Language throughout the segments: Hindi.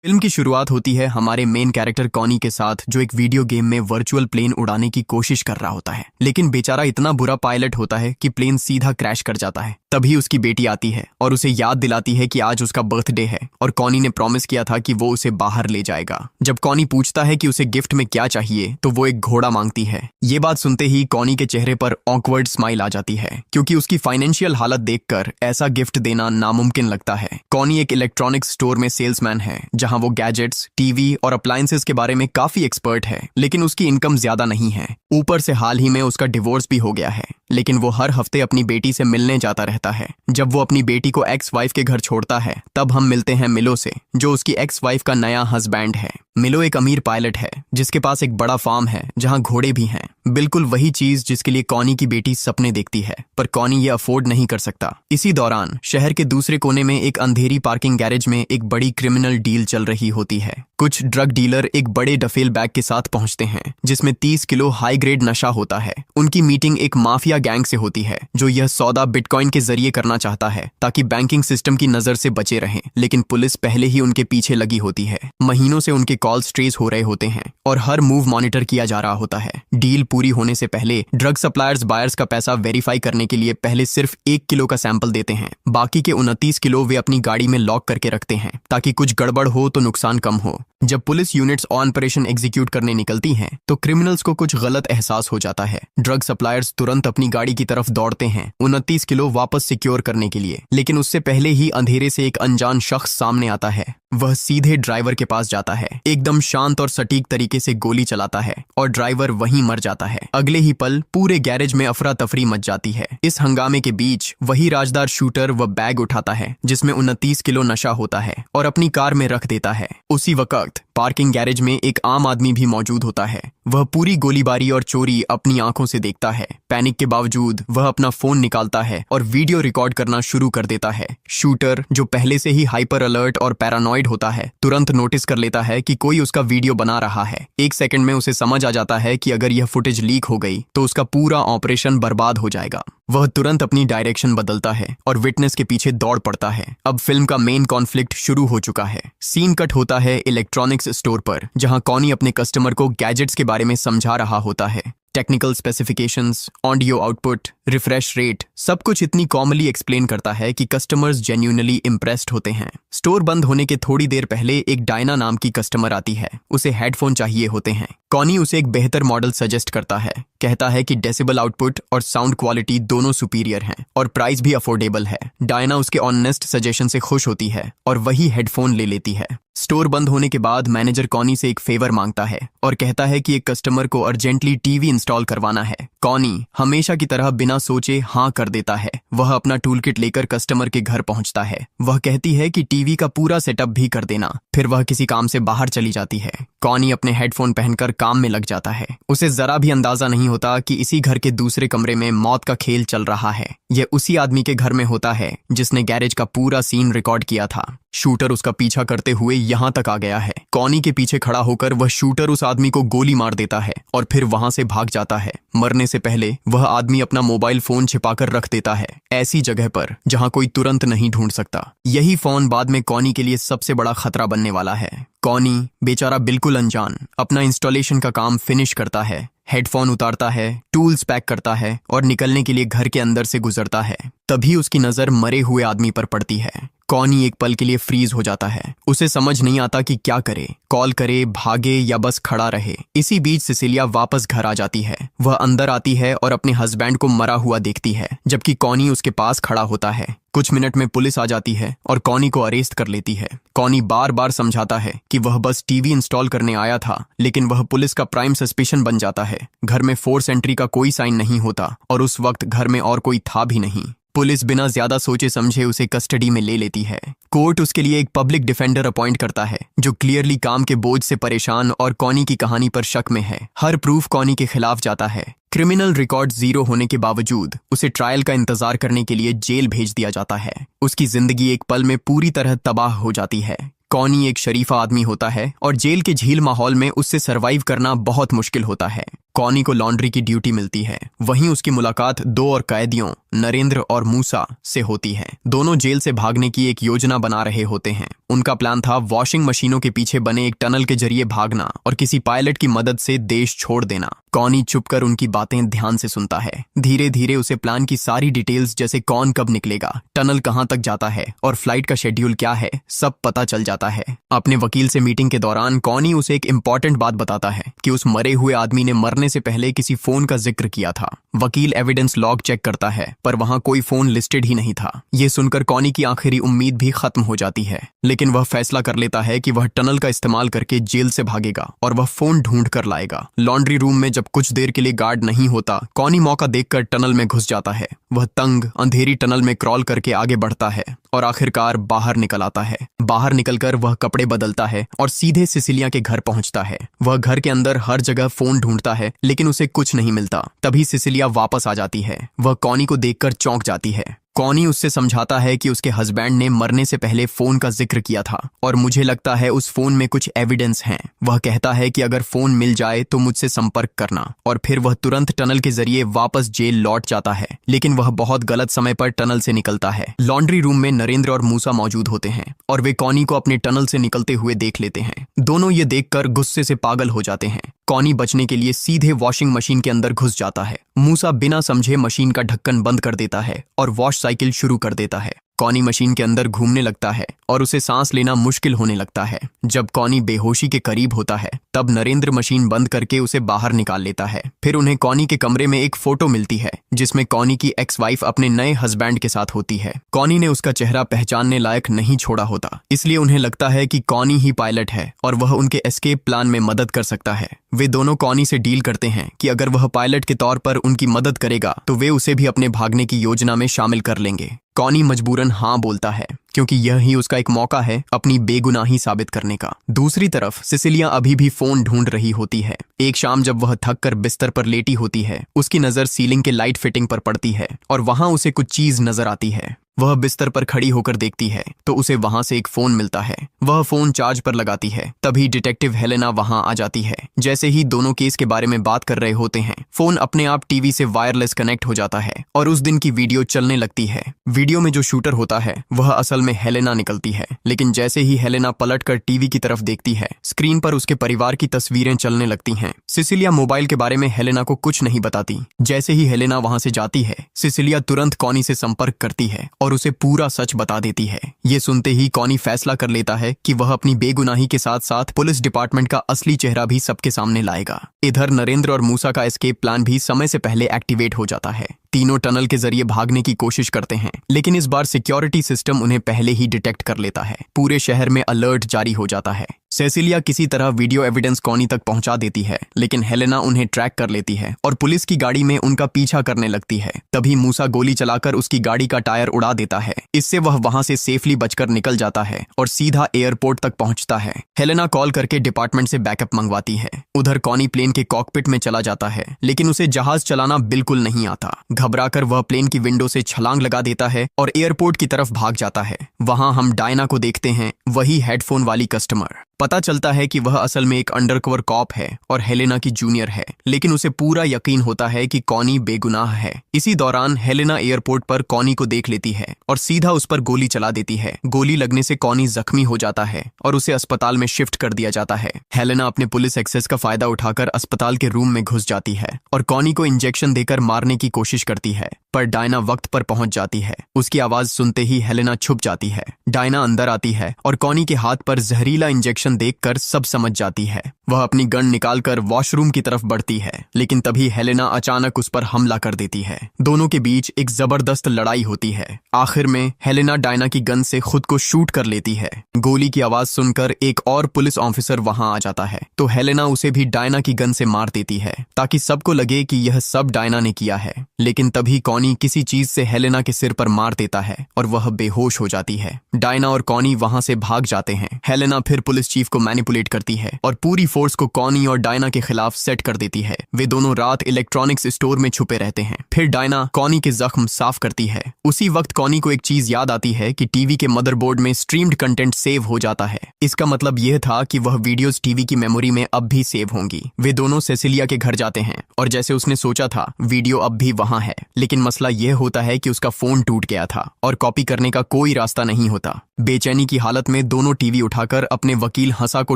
फिल्म की शुरुआत होती है हमारे मेन कैरेक्टर कॉनी के साथ, जो एक वीडियो गेम में वर्चुअल प्लेन उड़ाने की कोशिश कर रहा होता है, लेकिन बेचारा इतना बुरा पायलट होता है कि प्लेन सीधा क्रैश कर जाता है। तभी उसकी बेटी आती है और उसे याद दिलाती है कि आज उसका बर्थडे है और कॉनी ने प्रॉमिस किया था कि वो उसे बाहर ले जाएगा। जब कॉनी पूछता है कि उसे गिफ्ट में क्या चाहिए तो वो एक घोड़ा मांगती है। ये बात सुनते ही कॉनी के चेहरे पर ऑकवर्ड स्माइल आ जाती है, क्योंकि उसकी फाइनेंशियल हालत देखकर ऐसा गिफ्ट देना नामुमकिन लगता है। कॉनी एक इलेक्ट्रॉनिक्स स्टोर में सेल्समैन है, जहां वो गैजेट्स, टीवी और अप्लायंसेस के बारे में काफी एक्सपर्ट है, लेकिन उसकी इनकम ज्यादा नहीं है। ऊपर से हाल ही में उसका डिवोर्स भी हो गया है, लेकिन वो हर हफ्ते अपनी बेटी से मिलने जाता रहता है। जब वो अपनी बेटी को एक्स वाइफ के घर छोड़ता है, तब हम मिलते हैं मिलो से, जो उसकी एक्स वाइफ का नया हस्बैंड है। मिलो एक अमीर पायलट है जिसके पास एक बड़ा फार्म है जहां घोड़े भी हैं, बिल्कुल वही चीज जिसके लिए कॉनी की बेटी सपने देखती है, पर कॉनी ये अफोर्ड नहीं कर सकता। इसी दौरान शहर के दूसरे कोने में एक अंधेरी पार्किंग गैरेज में एक बड़ी क्रिमिनल डील चल रही होती है। कुछ ड्रग डीलर एक बड़े डफेल बैग के साथ पहुंचते हैं जिसमें 30 किलो हाई ग्रेड नशा होता है। उनकी मीटिंग एक माफिया गैंग से होती है जो यह सौदा बिटकॉइन के जरिए करना चाहता है ताकि बैंकिंग सिस्टम की नजर से बचे रहें, लेकिन पुलिस पहले ही उनके पीछे लगी होती है। महीनों से उनके कॉल्स ट्रेस हो रहे होते हैं और हर मूव मॉनिटर किया जा रहा होता है। डील पूरी होने से पहले ड्रग सप्लायर्स बायर्स का पैसा वेरीफाई करने के लिए पहले सिर्फ 1 किलो का सैंपल देते हैं। बाकी के 29 किलो वे अपनी गाड़ी में लॉक करके रखते हैं ताकि कुछ गड़बड़ हो तो नुकसान कम हो। जब पुलिस यूनिट्स ऑपरेशन एग्जीक्यूट करने निकलती हैं, तो क्रिमिनल्स को कुछ गलत एहसास हो जाता है। ड्रग सप्लायर्स तुरंत अपनी गाड़ी की तरफ दौड़ते हैं 29 किलो वापस सिक्योर करने के लिए, लेकिन उससे पहले ही अंधेरे से एक अनजान शख्स सामने आता है। वह सीधे ड्राइवर के पास जाता है, एकदम शांत और सटीक तरीके से गोली चलाता है और ड्राइवर वहीं मर जाता है। अगले ही पल पूरे गैरेज में अफरा तफरी मच जाती है। इस हंगामे के बीच वही राजदार शूटर वह बैग उठाता है जिसमें 29 किलो नशा होता है और अपनी कार में रख देता है। उसी वक्त पार्किंग गैरेज में एक आम आदमी भी मौजूद होता है। वह पूरी गोलीबारी और चोरी अपनी आंखों से देखता है। पैनिक के बावजूद वह अपना फोन निकालता है और वीडियो रिकॉर्ड करना शुरू कर देता है। शूटर, जो पहले से ही हाइपर अलर्ट और पैरानॉइड होता है, तुरंत नोटिस कर लेता है कि कोई उसका वीडियो बना रहा है। 1 सेकंड में उसे समझ आ जाता है कि अगर यह फुटेज लीक हो गई तो उसका पूरा ऑपरेशन बर्बाद हो जाएगा। वह तुरंत अपनी डायरेक्शन बदलता है और विटनेस के पीछे दौड़ पड़ता है। अब फिल्म का मेन कॉन्फ्लिक्ट शुरू हो चुका है। सीन कट होता है इलेक्ट्रॉनिक्स स्टोर पर, जहां कॉनी अपने कस्टमर को गैजेट्स के बारे में समझा रहा होता है। Technical specifications, audio output, refresh rate, सब कुछ इतनी कॉमनली एक्सप्लेन करता है कि कस्टमर्स जेन्युइनली इम्प्रेस्ड होते हैं। स्टोर बंद होने के थोड़ी देर पहले एक डायना नाम की कस्टमर आती है। उसे हेडफोन चाहिए होते हैं। कॉनी उसे एक बेहतर मॉडल सजेस्ट करता है, कहता है कि डेसिबल आउटपुट और साउंड क्वालिटी दोनों सुपीरियर हैं और प्राइस भी अफोर्डेबल है। डायना उसके ऑनेस्ट सजेशन से खुश होती है और वही हेडफोन ले लेती है। स्टोर बंद होने के बाद मैनेजर कॉनी से एक फेवर मांगता है और कहता है कि एक कस्टमर को अर्जेंटली टीवी इंस्टॉल करवाना है। कॉनी हमेशा की तरह बिना सोचे हाँ कर देता है। वह अपना टूल किट लेकर कस्टमर के घर पहुंचता है। वह कहती है कि टीवी का पूरा सेटअप भी कर देना। फिर वह किसी काम से बाहर चली जाती है। कॉनी अपने हेडफोन पहनकर काम में लग जाता है। उसे जरा भी अंदाजा नहीं होता कि इसी घर के दूसरे कमरे में मौत का खेल चल रहा है। यह उसी आदमी के घर में होता है जिसने गैरेज का पूरा सीन रिकॉर्ड किया था। शूटर उसका पीछा करते हुए यहाँ तक आ गया है। कॉनी के पीछे खड़ा होकर वह शूटर उस आदमी को गोली मार देता है और फिर वहां से भाग जाता है। मरने से पहले वह आदमी अपना मोबाइल फोन छिपाकर रख देता है, ऐसी जगह पर जहां कोई तुरंत नहीं ढूंढ सकता। यही फोन बाद में कॉनी के लिए सबसे बड़ा खतरा बनने वाला है। कॉनी बेचारा बिल्कुल अनजान अपना इंस्टॉलेशन का काम फिनिश करता है, हेडफोन उतारता है, टूल्स पैक करता है और निकलने के लिए घर के अंदर से गुजरता है। तभी उसकी नजर मरे हुए आदमी पर पड़ती है। कॉनी एक पल के लिए फ्रीज हो जाता है। उसे समझ नहीं आता कि क्या करे, कॉल करे, भागे या बस खड़ा रहे। इसी बीच सिसिलिया वापस घर आ जाती है। वह अंदर आती है और अपने हस्बैंड को मरा हुआ देखती है, जबकि कॉनी उसके पास खड़ा होता है। कुछ मिनट में पुलिस आ जाती है और कॉनी को अरेस्ट कर लेती है। कॉनी बार बार समझाता है कि वह बस टीवी इंस्टॉल करने आया था, लेकिन वह पुलिस का प्राइम सस्पिशन बन जाता है। घर में फोर्स एंट्री का कोई साइन नहीं होता और उस वक्त घर में और कोई था भी नहीं। पुलिस बिना ज्यादा सोचे समझे उसे कस्टडी में ले लेती है। कोर्ट उसके लिए एक पब्लिक डिफेंडर अपॉइंट करता है जो क्लियरली काम के बोझ से परेशान और कॉनी की कहानी पर शक में है। हर प्रूफ कॉनी के खिलाफ जाता है। क्रिमिनल रिकॉर्ड 0 होने के बावजूद उसे ट्रायल का इंतजार करने के लिए जेल भेज दिया जाता है। उसकी जिंदगी एक पल में पूरी तरह तबाह हो जाती है। कॉनी एक शरीफा आदमी होता है और जेल के झील माहौल में उससे सरवाइव करना बहुत मुश्किल होता है। कॉनी को लॉन्ड्री की ड्यूटी मिलती है। वहीं उसकी मुलाकात दो और कैदियों नरेंद्र और मूसा से होती है। दोनों जेल से भागने की एक योजना बना रहे होते हैं। उनका प्लान था वॉशिंग मशीनों के पीछे बने एक टनल के जरिए भागना और किसी पायलट की मदद से देश छोड़ देना। कॉनी चुपकर उनकी बातें ध्यान से सुनता है। धीरे धीरे उसे प्लान की सारी डिटेल्स, जैसे कौन कब निकलेगा, टनल कहां तक जाता है और फ्लाइट का शेड्यूल क्या है, सब पता चल जाता है। अपने वकील से मीटिंग के दौरान कॉनी उसे एक इंपॉर्टेंट बात बताता है कि उस मरे हुए आदमी ने मरने से पहले किसी फोन का जिक्र किया था। वकील एविडेंस लॉग चेक करता है पर वहां कोई फोन लिस्टेड ही नहीं था। ये सुनकर कॉनी की आखिरी उम्मीद भी खत्म हो जाती है, लेकिन वह फैसला कर लेता है कि वह टनल का इस्तेमाल करके जेल से भागेगा और वह फोन ढूंढ कर लाएगा। लॉन्ड्री रूम में जब कुछ देर के लिए गार्ड नहीं होता, कॉनी मौका देखकर टनल में घुस जाता है। वह तंग अंधेरी टनल में क्रॉल करके आगे बढ़ता है और आखिरकार बाहर निकल आता है। बाहर निकलकर वह कपड़े बदलता है और सीधे सिसिलिया के घर पहुंचता है। वह घर के अंदर हर जगह फोन ढूंढता है लेकिन उसे कुछ नहीं मिलता। तभी सिसिलिया वापस आ जाती है। वह कॉनी को देखकर चौंक जाती है। कॉनी उससे समझाता है कि उसके हस्बैंड ने मरने से पहले फोन का जिक्र किया था और मुझे लगता है उस फोन में कुछ एविडेंस हैं। वह कहता है कि अगर फोन मिल जाए तो मुझसे संपर्क करना, और फिर वह तुरंत टनल के जरिए वापस जेल लौट जाता है। लेकिन वह बहुत गलत समय पर टनल से निकलता है। लॉन्ड्री रूम में नरेंद्र और मूसा मौजूद होते हैं और वे कॉनी को अपने टनल से निकलते हुए देख लेते हैं। दोनों ये देखकर गुस्से से पागल हो जाते हैं। कॉनी बचने के लिए सीधे वॉशिंग मशीन के अंदर घुस जाता है। मूसा बिना समझे मशीन का ढक्कन बंद कर देता है और वॉश साइकिल शुरू कर देता है। कॉनी मशीन के अंदर घूमने लगता है और उसे सांस लेना मुश्किल होने लगता है। जब कॉनी बेहोशी के करीब होता है तब नरेंद्र मशीन बंद करके उसे बाहर निकाल लेता है। फिर उन्हें कॉनी के कमरे में एक फोटो मिलती है जिसमें कॉनी की एक्स वाइफ अपने नए हस्बैंड के साथ होती है। कॉनी ने उसका चेहरा पहचानने लायक नहीं छोड़ा होता, इसलिए उन्हें लगता है कि कॉनी ही पायलट है और वह उनके एस्केप प्लान में मदद कर सकता है। वे दोनों कॉनी से डील करते हैं कि अगर वह पायलट के तौर पर उनकी मदद करेगा तो वे उसे भी अपने भागने की योजना में शामिल कर लेंगे। कॉनी मजबूरन हाँ बोलता है क्योंकि यह ही उसका एक मौका है अपनी बेगुनाही साबित करने का। दूसरी तरफ सिसिलिया अभी भी फोन ढूंढ रही होती है। एक शाम जब वह थक कर बिस्तर पर लेटी होती है, उसकी नजर सीलिंग के लाइट फिटिंग पर पड़ती है और वहां उसे कुछ चीज नजर आती है। वह बिस्तर पर खड़ी होकर देखती है तो उसे वहां से एक फोन मिलता है। वह फोन चार्ज पर लगाती है। तभी डिटेक्टिव हेलेना वहां आ जाती है। जैसे ही दोनों केस के बारे में बात कर रहे होते हैं, फोन अपने आप टीवी से वायरलेस कनेक्ट हो जाता है और उस दिन की वीडियो चलने लगती है। वीडियो में जो शूटर होता है वह असल में हेलेना निकलती है, लेकिन जैसे ही हेलेना पलटकर टीवी की तरफ देखती है, स्क्रीन पर उसके परिवार की तस्वीरें चलने लगती हैं। सिसिलिया मोबाइल के बारे में हेलेना को कुछ नहीं बताती। जैसे ही हेलेना वहां से जाती है, सिसिलिया तुरंत कॉनी से संपर्क करती है और उसे पूरा सच बता देती है। ये सुनते ही कॉनी फैसला कर लेता है कि वह अपनी बेगुनाही के साथ साथ पुलिस डिपार्टमेंट का असली चेहरा भी सबके सामने लाएगा। इधर नरेंद्र और मूसा का एस्केप प्लान भी समय से पहले एक्टिवेट हो जाता है। तीनों टनल के जरिए भागने की कोशिश करते हैं, लेकिन इस बार सिक्योरिटी सिस्टम उन्हें पहले ही डिटेक्ट कर लेता है। पूरे शहर में अलर्ट जारी हो जाता है। सेसिलिया किसी तरह वीडियो एविडेंस कॉनी तक पहुंचा देती है, लेकिन हेलेना उन्हें ट्रैक कर लेती है और पुलिस की गाड़ी में उनका पीछा करने लगती है। तभी मूसा गोली चलाकर उसकी गाड़ी का टायर उड़ा देता है। इससे वह वहां से सेफली बचकर निकल जाता है और सीधा एयरपोर्ट तक पहुंचता है। हेलेना कॉल करके डिपार्टमेंट से बैकअप मंगवाती है। उधर कॉनी प्लेन के कॉकपिट में चला जाता है, लेकिन उसे जहाज चलाना बिल्कुल नहीं आता। घबराकर वह प्लेन की विंडो से छलांग लगा देता है और एयरपोर्ट की तरफ भाग जाता है। वहां हम डायना को देखते हैं, वही हेडफोन वाली कस्टमर। पता चलता है कि वह असल में एक अंडरकवर कॉप है और हेलेना की जूनियर है, लेकिन उसे पूरा यकीन होता है कि कॉनी बेगुनाह है। इसी दौरान हेलेना एयरपोर्ट पर कॉनी को देख लेती है और सीधा उस पर गोली चला देती है। गोली लगने से कॉनी जख्मी हो जाता है और उसे अस्पताल में शिफ्ट कर दिया जाता है। हेलेना अपने पुलिस एक्सेस का फायदा उठाकर अस्पताल के रूम में घुस जाती है और कॉनी को इंजेक्शन देकर मारने की कोशिश करती है, पर डायना वक्त पर पहुंच जाती है। उसकी आवाज सुनते ही हेलेना छुप जाती है। डायना अंदर आती है और कॉनी के हाथ पर जहरीला इंजेक्शन देखकर सब समझ जाती है। वह अपनी गन निकालकर वॉशरूम की तरफ बढ़ती है, लेकिन तभी हेलेना अचानक उस पर हमला कर देती है। दोनों के बीच एक जबरदस्त लड़ाई होती है। आखिर में हेलेना डायना की गन से खुद को शूट कर लेती है। गोली की आवाज सुनकर एक और पुलिस ऑफिसर वहां आ जाता है, तो हेलेना उसे भी डायना की गन से मार देती है ताकि सबको लगे कि यह सब डायना ने किया है। लेकिन तभी कॉनी किसी चीज से हेलेना के सिर पर मार देता है और वह बेहोश हो जाती है। डायना और कॉनी वहां से भाग जाते हैं। हेलेना फिर पुलिस चीफ को मैनिपुलेट करती है और पूरी फोर्स को कॉनी और डायना के खिलाफ सेट कर देती है। वे दोनों रात इलेक्ट्रॉनिक्स स्टोर में छुपे रहते हैं। फिर डायना कॉनी के जख्म साफ करती है। उसी वक्त कॉनी को एक चीज याद आती है कि टीवी के मदरबोर्ड में स्ट्रीम्ड कंटेंट सेव हो जाता है। इसका मतलब यह था कि वह वीडियोस टीवी की मेमोरी में अब भी सेव होंगी। वे दोनों सेसिलिया के घर जाते हैं और जैसे उसने सोचा था वीडियो अब भी वहां है, लेकिन मसला यह होता है कि उसका फोन टूट गया था और कॉपी करने का कोई रास्ता नहीं होता। बेचैनी की हालत में दोनों टीवी उठाकर अपने वकील हंसा को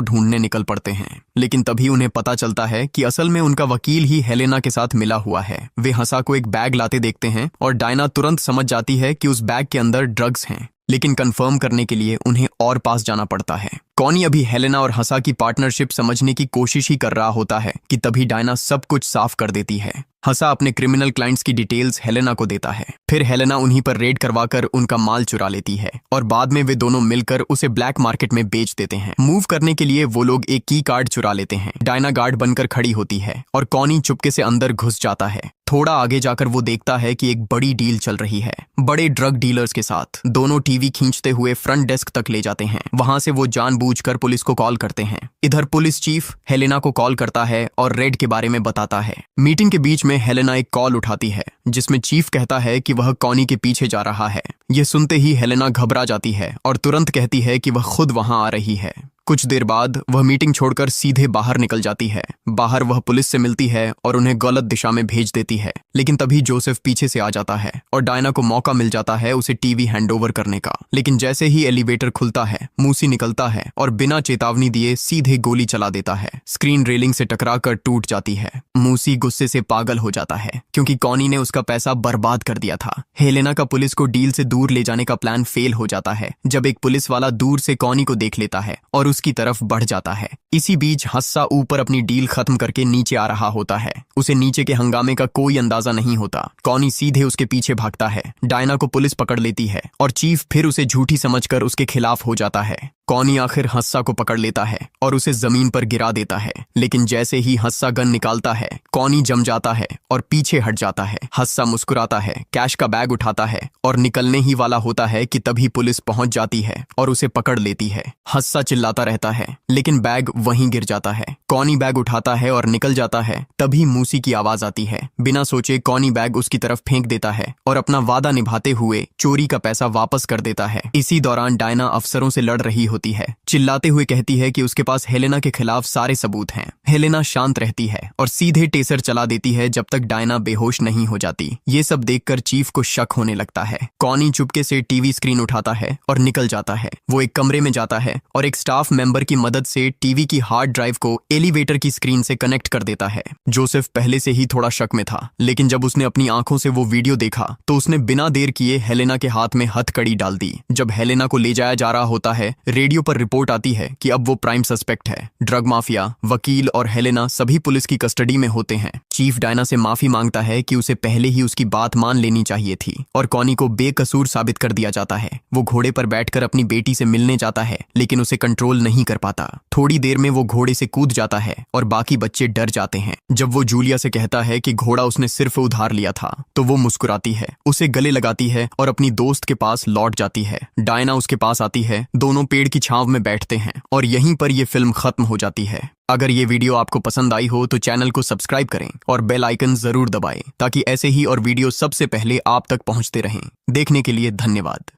ढूंढने निकल पड़ते हैं, लेकिन तभी उन्हें पता चलता है कि असल में उनका वकील ही हेलेना के साथ मिला हुआ है। वे हंसा को एक बैग लाते देखते हैं और डायना तुरंत समझ जाती है कि उस बैग के अंदर ड्रग्स हैं, लेकिन कंफर्म करने के लिए उन्हें और पास जाना पड़ता है। कॉनी अभी हेलेना और हंसा की पार्टनरशिप समझने की कोशिश ही कर रहा होता है कि तभी डायना सब कुछ साफ कर देती है। हंसा अपने क्रिमिनल क्लाइंट्स की डिटेल्स हेलेना को देता है। फिर हेलेना उन्हीं पर रेड करवाकर उनका माल चुरा लेती है और बाद में वे दोनों मिलकर उसे ब्लैक मार्केट में बेच देते हैं। मूव करने के लिए वो लोग एक की कार्ड चुरा लेते हैं। डायना गार्ड बनकर खड़ी होती है और कॉनी चुपके से अंदर घुस जाता है। थोड़ा आगे जाकर वो देखता है कि एक बड़ी डील चल रही है बड़े ड्रग डीलर्स के साथ। दोनों टीवी खींचते हुए फ्रंट डेस्क तक ले जाते हैं। वहां से वो जानबूझकर पुलिस को कॉल करते हैं। इधर पुलिस चीफ हेलेना को कॉल करता है और रेड के बारे में बताता है। मीटिंग के बीच में हेलेना एक कॉल उठाती है जिसमें चीफ कहता है कि वह कॉनी के पीछे जा रहा है। यह सुनते ही हेलेना घबरा जाती है और तुरंत कहती है कि वह खुद वहां आ रही है। कुछ देर बाद वह मीटिंग छोड़कर सीधे बाहर निकल जाती है। बाहर वह पुलिस से मिलती है और उन्हें गलत दिशा में भेज देती है, लेकिन तभी जोसेफ पीछे से आ जाता है और डायना को मौका मिल जाता है उसे टीवी हैंडओवर करने का। लेकिन जैसे ही एलिवेटर खुलता है, मूसी निकलता है और बिना चेतावनी दिए सीधे गोली चला देता है। स्क्रीन रेलिंग से टकराकर टूट जाती है। मूसी गुस्से से पागल हो जाता है क्योंकि कॉनी ने उसका पैसा बर्बाद कर दिया था। हेलेना का पुलिस को डील से दूर ले जाने का प्लान फेल हो जाता है जब एक पुलिस वाला दूर से कॉनी को देख लेता है और उसकी तरफ बढ़ जाता है। इसी बीच हस्सा ऊपर अपनी डील खत्म करके नीचे आ रहा होता है। उसे नीचे के हंगामे का कोई अंदाजा नहीं होता। कॉनी सीधे उसके पीछे भागता है। डायना को पुलिस पकड़ लेती है और चीफ फिर उसे झूठी समझकर उसके खिलाफ हो जाता है। कॉनी आखिर हस्सा को पकड़ लेता है और उसे जमीन पर गिरा देता है, लेकिन जैसे ही हस्सा गन निकालता है कॉनी जम जाता है और पीछे हट जाता है। हस्सा मुस्कुराता है, कैश का बैग उठाता है और निकलने ही वाला होता है कि तभी पुलिस पहुंच जाती है और उसे पकड़ लेती है। हस्सा चिल्लाता रहता है लेकिन बैग वहीं गिर जाता है। कॉनी बैग उठाता है और निकल जाता है। तभी मूसी की आवाज आती है। बिना सोचे कॉनी बैग उसकी तरफ फेंक देता है और अपना वादा निभाते हुए चोरी का पैसा वापस कर देता है। इसी दौरान डायना अफसरों से लड़ रही होती है, चिल्लाते हुए कहती है कि उसके पास हेलेना के खिलाफ सारे सबूत हैं। हेलेना शांत रहती है और सीधे टेसर चला देती है जब तक डायना बेहोश नहीं हो जाती। ये सब देखकर चीफ को शक होने लगता है। कॉनी चुपके से टीवी स्क्रीन उठाता है और निकल जाता है। वो एक कमरे में जाता है और एक स्टाफ मेंबर की मदद से टीवी की हार्ड ड्राइव को एलिवेटर की स्क्रीन से कनेक्ट कर देता है। जोसेफ पहले से ही थोड़ा शक में था, लेकिन जब उसने अपनी आंखों से वो वीडियो देखा तो उसने बिना देर किए हेलेना के हाथ में हथकड़ी डाल दी। जब हेलेना को ले जाया जा रहा होता है, रेडियो पर रिपोर्ट आती है कि अब वो प्राइम सस्पेक्ट है। ड्रग माफिया, वकील और हेलेना सभी पुलिस की कस्टडी में होते हैं। चीफ डायना से माफी मांगता है कि उसे पहले ही उसकी बात मान लेनी चाहिए थी और कॉनी को बेकसूर साबित कर दिया जाता है। वो घोड़े पर बैठकर अपनी बेटी से मिलने जाता है, लेकिन उसे कंट्रोल नहीं कर पाता। थोड़ी देर में वो घोड़े से कूद जाता है और बाकी बच्चे डर जाते हैं। जब वो जूलिया से कहता है कि घोड़ा उसने सिर्फ उधार लिया था, तो वो मुस्कुराती है, उसे गले लगाती है और अपनी दोस्त के पास लौट जाती है। डायना उसके पास आती है, दोनों पेड़ की छांव में बैठते हैं और यहीं पर ये फिल्म खत्म हो जाती है। अगर ये वीडियो आपको पसंद आई हो तो चैनल को सब्सक्राइब करें और बेल आइकन जरूर दबाएं ताकि ऐसे ही और वीडियो सबसे पहले आप तक पहुंचते रहें। देखने के लिए धन्यवाद।